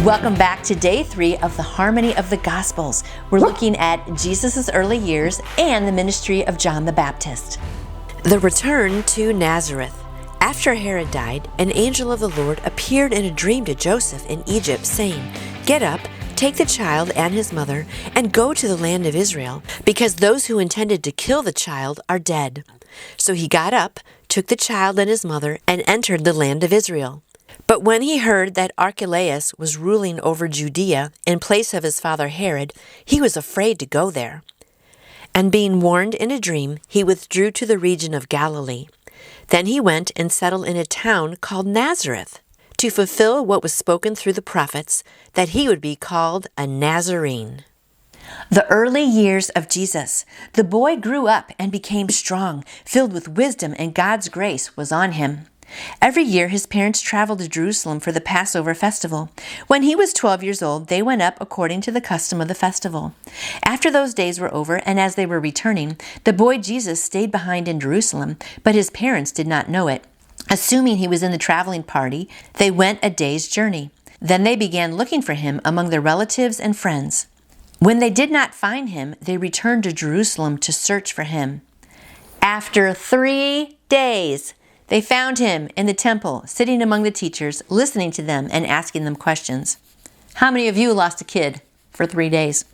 Welcome back to day 3 of the Harmony of the Gospels. We're looking at Jesus' early years and the ministry of John the Baptist. The return to Nazareth. After Herod died, an angel of the Lord appeared in a dream to Joseph in Egypt, saying, "Get up, take the child and his mother, and go to the land of Israel, because those who intended to kill the child are dead." So he got up, took the child and his mother, and entered the land of Israel. But when he heard that Archelaus was ruling over Judea in place of his father Herod, he was afraid to go there. And being warned in a dream, he withdrew to the region of Galilee. Then he went and settled in a town called Nazareth, to fulfill what was spoken through the prophets, that he would be called a Nazarene. The early years of Jesus. The boy grew up and became strong, filled with wisdom, and God's grace was on him. Every year his parents traveled to Jerusalem for the Passover festival. When he was 12 years old, they went up according to the custom of the festival. After those days were over, and as they were returning, the boy Jesus stayed behind in Jerusalem, but his parents did not know it. Assuming he was in the traveling party, they went a day's journey. Then they began looking for him among their relatives and friends. When they did not find him, they returned to Jerusalem to search for him. After 3 days, they found him in the temple, sitting among the teachers, listening to them and asking them questions. How many of you lost a kid for 3 days?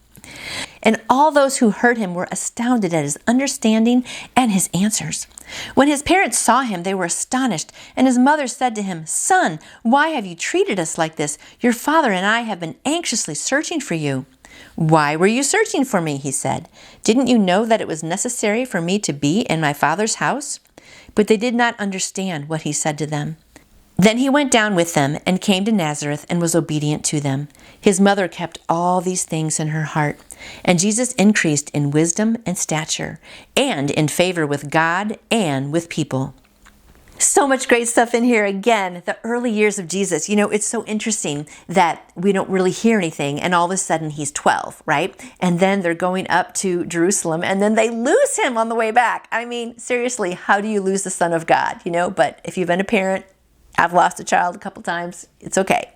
And all those who heard him were astounded at his understanding and his answers. When his parents saw him, they were astonished, and his mother said to him, "Son, why have you treated us like this? Your father and I have been anxiously searching for you." "Why were you searching for me?" he said. "Didn't you know that it was necessary for me to be in my father's house?" But they did not understand what he said to them. Then he went down with them and came to Nazareth and was obedient to them. His mother kept all these things in her heart. And Jesus increased in wisdom and stature, and in favor with God and with people. So much great stuff in here. Again, the early years of Jesus. You know, it's so interesting that we don't really hear anything, and all of a sudden he's 12, right? And then they're going up to Jerusalem, and then they lose him on the way back. I mean, seriously, how do you lose the Son of God? You know, but if you've been a parent, I've lost a child a couple times, it's okay.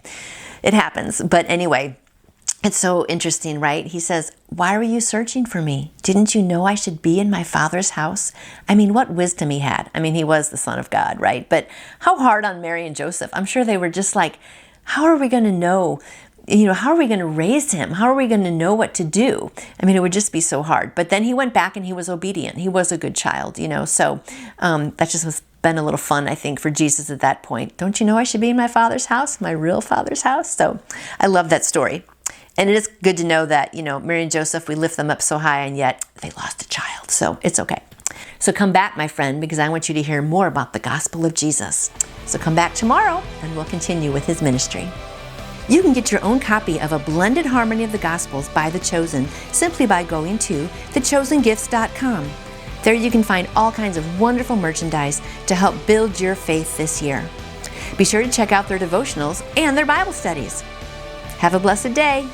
It happens. But anyway, it's so interesting, right? He says, "Why were you searching for me? Didn't you know I should be in my Father's house?" I mean, what wisdom he had. I mean, he was the Son of God, right? But how hard on Mary and Joseph. I'm sure they were just like, how are we going to know? You know, how are we going to raise him? How are we going to know what to do? I mean, it would just be so hard. But then he went back and he was obedient. He was a good child, you know. So that just was been a little fun, I think, for Jesus at that point. Don't you know I should be in my Father's house, my real Father's house? So I love that story. And it is good to know that, you know, Mary and Joseph, we lift them up so high, and yet they lost a child. So it's okay. So come back, my friend, because I want you to hear more about the gospel of Jesus. So come back tomorrow, and we'll continue with his ministry. You can get your own copy of A Blended Harmony of the Gospels by The Chosen simply by going to thechosengifts.com. There you can find all kinds of wonderful merchandise to help build your faith this year. Be sure to check out their devotionals and their Bible studies. Have a blessed day.